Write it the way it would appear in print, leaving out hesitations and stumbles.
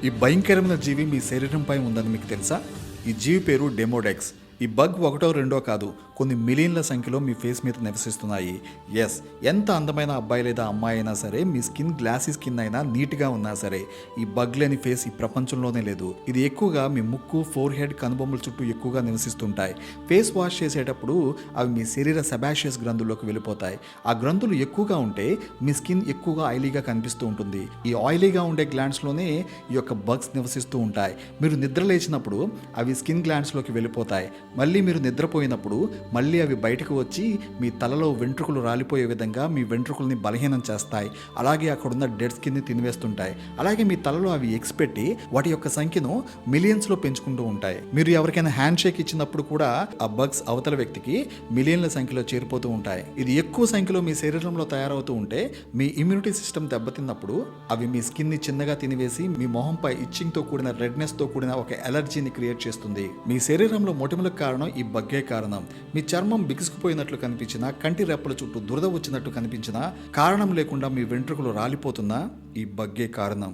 ఈ భయంకరమైన జీవి మీ శరీరంపై ఉందని మీకు తెలుసా? ఈ జీవి పేరు డెమోడెక్స్. ఈ బగ్ ఒకటో రెండో కాదు, కొన్ని మిలియన్ల సంఖ్యలో మీ ఫేస్ మీద నివసిస్తున్నాయి. ఎస్, ఎంత అందమైన అబ్బాయి లేదా అమ్మాయి అయినా సరే, మీ స్కిన్ గ్లాసీ స్కిన్ అయినా నీట్గా ఉన్నా సరే, ఈ బగ్ లేని ఫేస్ ఈ ప్రపంచంలోనే లేదు. ఇది ఎక్కువగా మీ ముక్కు, ఫోర్ హెడ్, కనుబొమ్మల చుట్టూ ఎక్కువగా నివసిస్తుంటాయి. ఫేస్ వాష్ చేసేటప్పుడు అవి మీ శరీర సెబాషియస్ గ్రంథుల్లోకి వెళ్ళిపోతాయి. ఆ గ్రంథులు ఎక్కువగా ఉంటే మీ స్కిన్ ఎక్కువగా ఆయిలీగా కనిపిస్తూ ఉంటుంది. ఈ ఆయిలీగా ఉండే గ్లాండ్స్లోనే ఈ యొక్క బగ్స్ నివసిస్తూ ఉంటాయి. మీరు నిద్ర లేచినప్పుడు అవి స్కిన్ గ్లాండ్స్లోకి వెళ్ళిపోతాయి. మళ్ళీ మీరు నిద్రపోయినప్పుడు మళ్ళీ అవి బయటకు వచ్చి మీ తలలో వెంట్రుకలు రాలిపోయే విధంగా మీ వెంట్రుకల్ని బలహీనం చేస్తాయి. అలాగే అక్కడున్న డెడ్ స్కిన్ని తినివేస్తుంటాయి. అలాగే మీ తలలో అవి ఎగ్స్ పెట్టి వాటి యొక్క సంఖ్యను మిలియన్స్లో పెంచుకుంటూ ఉంటాయి. మీరు ఎవరికైనా హ్యాండ్ షేక్ ఇచ్చినప్పుడు కూడా ఆ బగ్స్ అవతల వ్యక్తికి మిలియన్ల సంఖ్యలో చేరిపోతూ ఉంటాయి. ఇది ఎక్కువ సంఖ్యలో మీ శరీరంలో తయారవుతూ ఉంటే మీ ఇమ్యూనిటీ సిస్టమ్ దెబ్బతిన్నప్పుడు అవి మీ స్కిన్ని చిన్నగా తినివేసి మీ మొహంపై ఇచ్చింగ్తో కూడిన రెడ్నెస్తో కూడిన ఒక ఎలర్జీని క్రియేట్ చేస్తుంది. మీ శరీరంలో మొటిమలకు కారణం ఈ బగ్గే కారణం. మీ చర్మం బిగుసుకుపోయినట్లు కనిపించినా, కంటి రెప్పల చుట్టూ దురద వచ్చినట్టు కనిపించినా, కారణం లేకుండా మీ వెంట్రుకలు రాలిపోతున్నా ఈ బగ్గే కారణం.